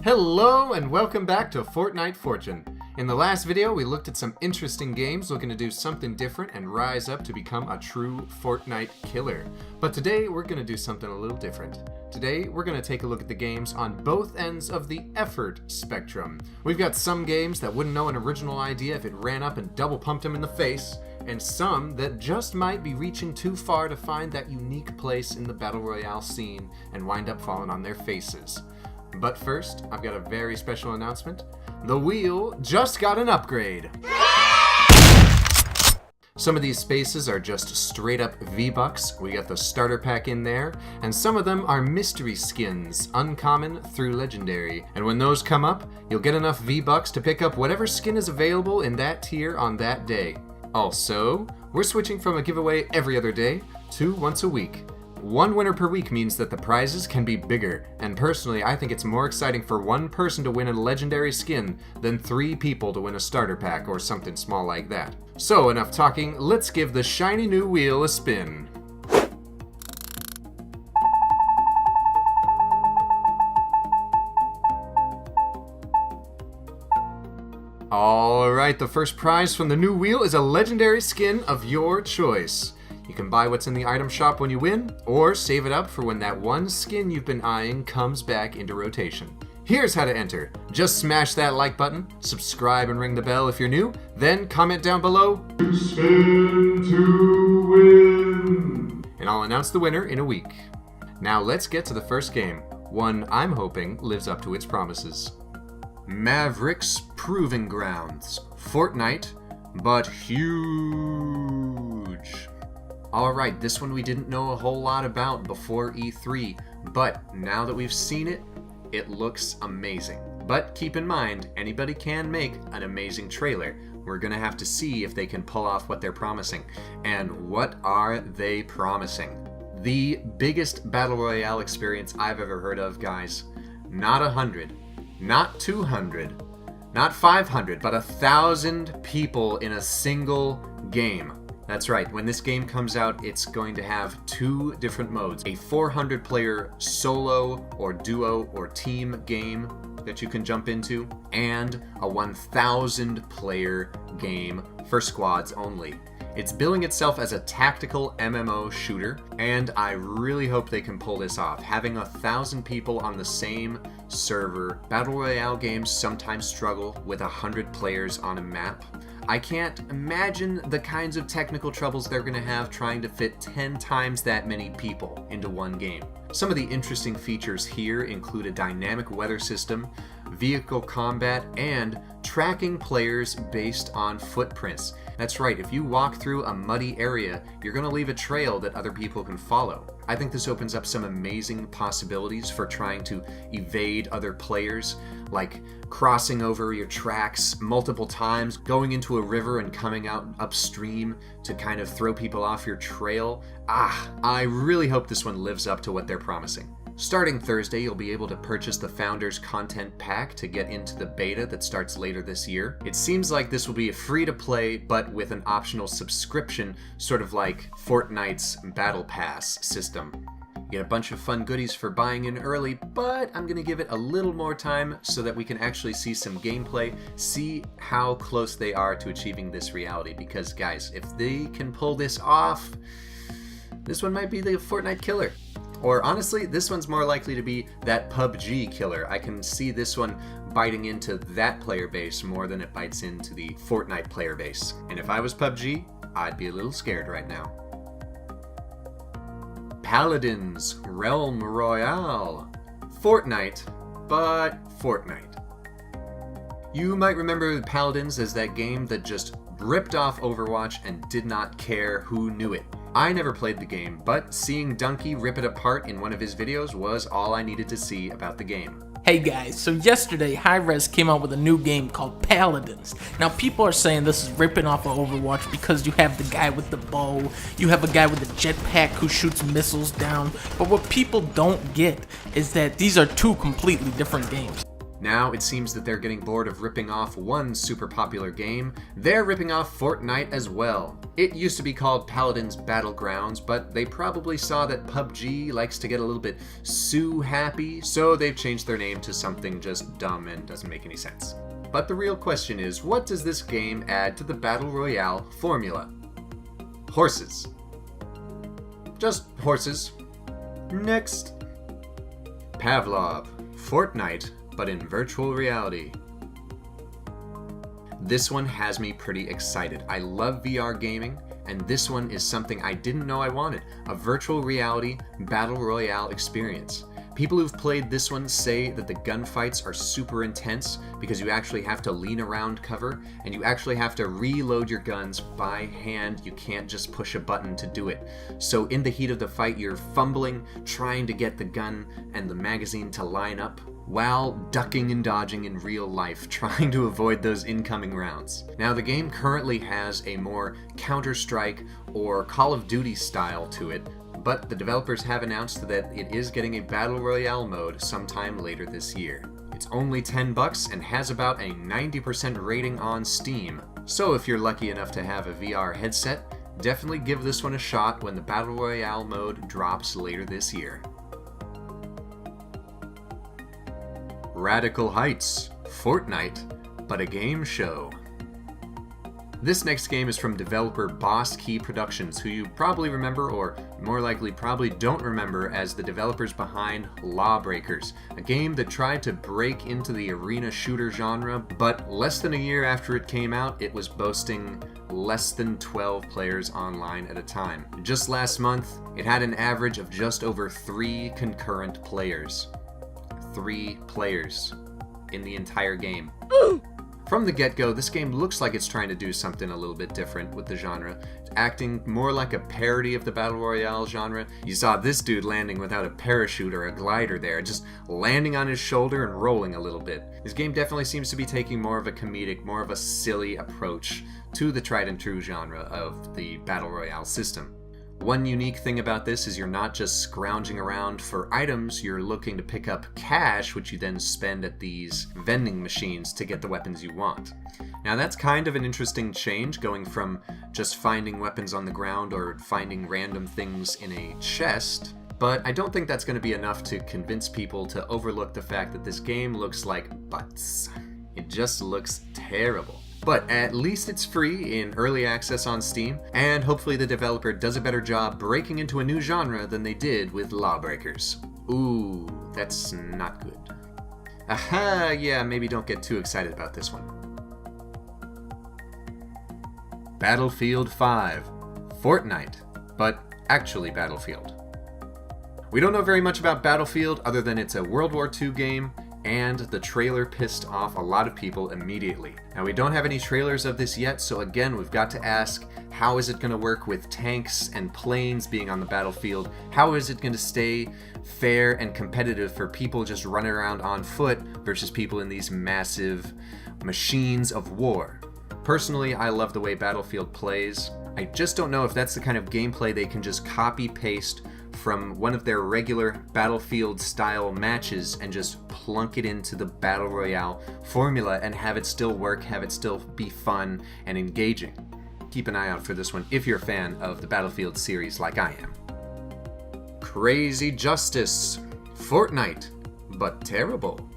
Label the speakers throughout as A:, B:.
A: Hello and welcome back to Fortnite Fortune. In the last video, we looked at some interesting games looking to do something different and rise up to become a true Fortnite killer. But today, we're going to do something a little different. Today, we're going to take a look at the games on both ends of the effort spectrum. We've got some games that wouldn't know an original idea if it ran up and double pumped them in the face, and some that just might be reaching too far to find that unique place in the Battle Royale scene and wind up falling on their faces. But first, I've got a very special announcement. The wheel just got an upgrade. Some of these spaces are just straight up V-Bucks. We got the starter pack in there, and some of them are mystery skins, uncommon through legendary. And when those come up, you'll get enough V-Bucks to pick up whatever skin is available in that tier on that day. Also, we're switching from a giveaway every other day to once a week. One winner per week means that the prizes can be bigger, and personally I think it's more exciting for one person to win a legendary skin than 3 people to win a starter pack or something small like that. So enough talking, let's give the shiny new wheel a spin. Alright, the first prize from the new wheel is a legendary skin of your choice. You can buy what's in the item shop when you win, or save it up for when that one skin you've been eyeing comes back into rotation. Here's how to enter. Just smash that like button, subscribe and ring the bell if you're new, then comment down below, "Spin to win," and I'll announce the winner in a week. Now let's get to the first game, one I'm hoping lives up to its promises. Mavericks Proving Grounds. Fortnite, but huge. Alright, this one we didn't know a whole lot about before E3, but now that we've seen it, it looks amazing. But keep in mind, anybody can make an amazing trailer. We're gonna have to see if they can pull off what they're promising. And what are they promising? The biggest Battle Royale experience I've ever heard of, guys. Not 100, not 200, not 500, but 1,000 people in a single game. That's right, when this game comes out, it's going to have 2 different modes. A 400-player solo or duo or team game that you can jump into, and a 1,000-player game for squads only. It's billing itself as a tactical MMO shooter, and I really hope they can pull this off. Having 1,000 people on the same server, Battle Royale games sometimes struggle with 100 players on a map. I can't imagine the kinds of technical troubles they're going to have trying to fit 10 times that many people into one game. Some of the interesting features here include a dynamic weather system, vehicle combat, and tracking players based on footprints. That's right, if you walk through a muddy area, you're going to leave a trail that other people can follow. I think this opens up some amazing possibilities for trying to evade other players, like crossing over your tracks multiple times, going into a river and coming out upstream to kind of throw people off your trail. I really hope this one lives up to what they're promising. Starting Thursday, you'll be able to purchase the Founders Content Pack to get into the beta that starts later this year. It seems like this will be a free-to-play, but with an optional subscription, sort of like Fortnite's Battle Pass system. You get a bunch of fun goodies for buying in early, but I'm going to give it a little more time so that we can actually see some gameplay, see how close they are to achieving this reality. Because guys, if they can pull this off, this one might be the Fortnite killer. Or honestly, this one's more likely to be that PUBG killer. I can see this one biting into that player base more than it bites into the Fortnite player base. And if I was PUBG, I'd be a little scared right now. Paladins Realm Royale. Fortnite, but Fortnite. You might remember Paladins as that game that just ripped off Overwatch and did not care who knew it. I never played the game, but seeing Donkey rip it apart in one of his videos was all I needed to see about the game.
B: Hey guys, so yesterday Hi-Rez came out with a new game called Paladins. Now people are saying this is ripping off of Overwatch because you have the guy with the bow, you have a guy with a jetpack who shoots missiles down, but what people don't get is that these are 2 completely different games.
A: Now it seems that they're getting bored of ripping off one super popular game. They're ripping off Fortnite as well. It used to be called Paladins Battlegrounds, but they probably saw that PUBG likes to get a little bit happy, so they've changed their name to something just dumb and doesn't make any sense. But the real question is, what does this game add to the Battle Royale formula? Horses. Just horses. Next. Pavlov Fortnite, but in virtual reality. This one has me pretty excited. I love VR gaming, and this one is something I didn't know I wanted. A virtual reality battle royale experience. People who've played this one say that the gunfights are super intense because you actually have to lean around cover, and you actually have to reload your guns by hand. You can't just push a button to do it. So in the heat of the fight, you're fumbling, trying to get the gun and the magazine to line up, while ducking and dodging in real life, trying to avoid those incoming rounds. Now, the game currently has a more Counter-Strike or Call of Duty style to it, but the developers have announced that it is getting a Battle Royale mode sometime later this year. It's only $10 and has about a 90% rating on Steam, so if you're lucky enough to have a VR headset, definitely give this one a shot when the Battle Royale mode drops later this year. Radical Heights Fortnite, but a game show. This next game is from developer Boss Key Productions, who you probably remember, or more likely probably don't remember, as the developers behind Lawbreakers, a game that tried to break into the arena shooter genre, but less than a year after it came out, it was boasting less than 12 players online at a time. Just last month, it had an average of just over 3 concurrent players. 3 players in the entire game. From the get-go, this game looks like it's trying to do something a little bit different with the genre. It's acting more like a parody of the Battle Royale genre. You saw this dude landing without a parachute or a glider there, just landing on his shoulder and rolling a little bit. This game definitely seems to be taking more of a comedic, more of a silly approach to the tried and true genre of the Battle Royale system. One unique thing about this is you're not just scrounging around for items, you're looking to pick up cash, which you then spend at these vending machines to get the weapons you want. Now that's kind of an interesting change, going from just finding weapons on the ground or finding random things in a chest, but I don't think that's going to be enough to convince people to overlook the fact that this game looks like butts. It just looks terrible. But at least it's free in early access on Steam, and hopefully the developer does a better job breaking into a new genre than they did with Lawbreakers. Ooh, that's not good. Aha, yeah, maybe don't get too excited about this one. Battlefield 5. Fortnite, but actually Battlefield. We don't know very much about Battlefield other than it's a World War II game, and the trailer pissed off a lot of people immediately. Now, we don't have any trailers of this yet, so again, we've got to ask, how is it going to work with tanks and planes being on the battlefield? How is it going to stay fair and competitive for people just running around on foot versus people in these massive machines of war? Personally, I love the way Battlefield plays. I just don't know if that's the kind of gameplay they can just copy-paste from one of their regular Battlefield-style matches and just plunk it into the Battle Royale formula and have it still work, have it still be fun and engaging. Keep an eye out for this one if you're a fan of the Battlefield series like I am. Crazy Justice. Fortnite, but terrible.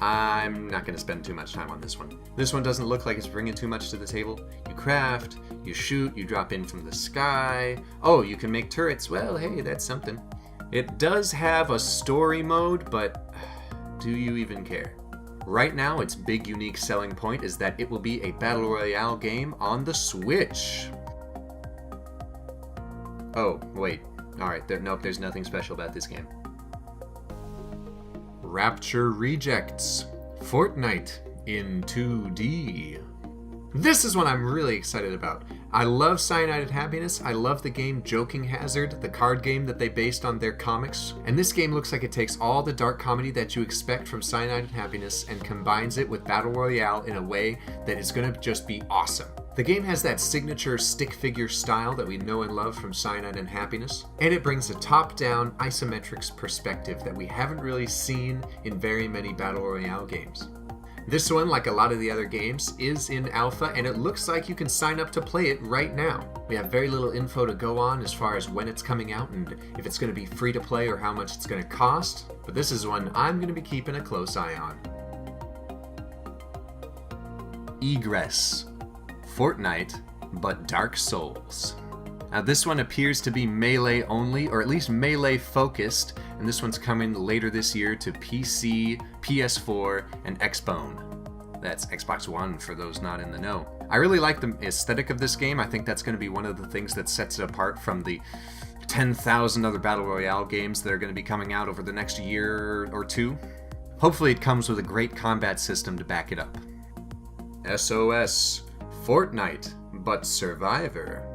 A: I'm not going to spend too much time on this one. This one doesn't look like it's bringing too much to the table. You craft, you shoot, you drop in from the sky. Oh, you can make turrets. Well, hey, that's something. It does have a story mode, but do you even care? Right now, its big unique selling point is that it will be a Battle Royale game on the Switch. Oh, wait. Alright, nope, there's nothing special about this game. Rapture Rejects. Fortnite in 2D. This is what I'm really excited about. I love Cyanide Happiness. I love the game Joking Hazard, the card game that they based on their comics. And this game looks like it takes all the dark comedy that you expect from Cyanide Happiness and combines it with Battle Royale in a way that is going to just be awesome. The game has that signature stick figure style that we know and love from Cyanide and Happiness, and it brings a top-down isometrics perspective that we haven't really seen in very many Battle Royale games. This one, like a lot of the other games, is in alpha, and it looks like you can sign up to play it right now. We have very little info to go on as far as when it's coming out and if it's going to be free to play or how much it's going to cost, but this is one I'm going to be keeping a close eye on. Egress. Fortnite, but Dark Souls. Now this one appears to be melee only, or at least melee focused, and this one's coming later this year to PC, PS4, and Xbone. That's Xbox One for those not in the know. I really like the aesthetic of this game. I think that's going to be one of the things that sets it apart from the 10,000 other Battle Royale games that are going to be coming out over the next year or two. Hopefully it comes with a great combat system to back it up. SOS Fortnite, but Survivor.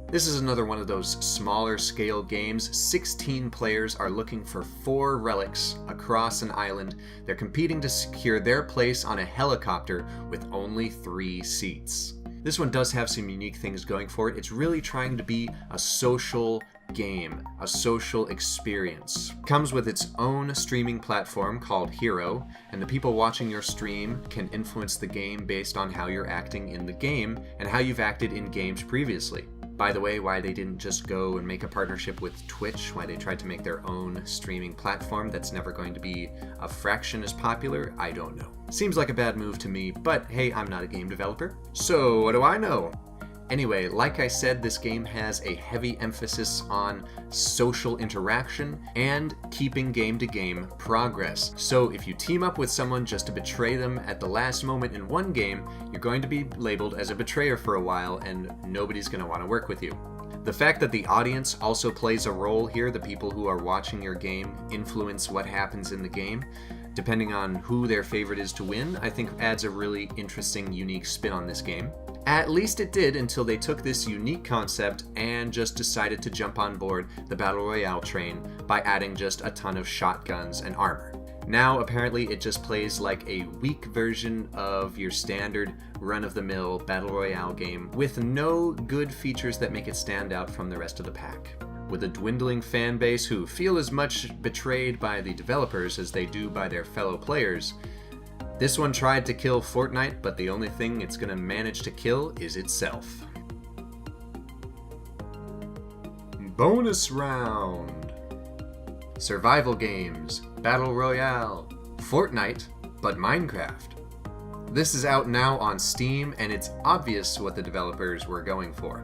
A: This is another one of those smaller scale games. 16 players are looking for 4 relics across an island. They're competing to secure their place on a helicopter with only 3 seats. This one does have some unique things going for it. It's really trying to be a social game, a social experience. Comes with its own streaming platform called Hero, and the people watching your stream can influence the game based on how you're acting in the game and how you've acted in games previously. By the way, why they didn't just go and make a partnership with Twitch, why they tried to make their own streaming platform that's never going to be a fraction as popular, I don't know. Seems like a bad move to me, but hey, I'm not a game developer, so what do I know? Anyway, like I said, this game has a heavy emphasis on social interaction and keeping game-to-game progress. So if you team up with someone just to betray them at the last moment in one game, you're going to be labeled as a betrayer for a while and nobody's going to want to work with you. The fact that the audience also plays a role here, the people who are watching your game influence what happens in the game, depending on who their favorite is to win, I think adds a really interesting, unique spin on this game. At least it did until they took this unique concept and just decided to jump on board the Battle Royale train by adding just a ton of shotguns and armor. Now, apparently, it just plays like a weak version of your standard run-of-the-mill Battle Royale game with no good features that make it stand out from the rest of the pack. With a dwindling fan base who feel as much betrayed by the developers as they do by their fellow players, this one tried to kill Fortnite, but the only thing it's going to manage to kill is itself. Bonus round. Survival games, Battle Royale, Fortnite, but Minecraft. This is out now on Steam, and it's obvious what the developers were going for.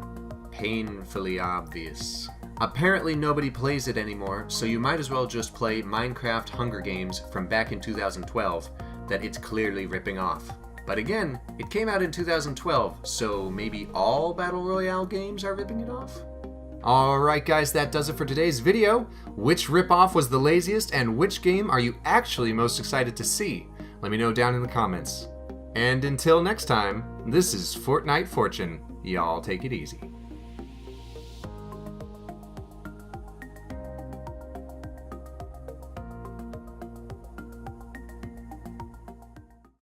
A: Painfully obvious. Apparently nobody plays it anymore, so you might as well just play Minecraft Hunger Games from back in 2012 that it's clearly ripping off. But again, it came out in 2012, so maybe all Battle Royale games are ripping it off? Alright guys, that does it for today's video. Which ripoff was the laziest, and which game are you actually most excited to see? Let me know down in the comments. And until next time, this is Fortnite Fortune. Y'all take it easy.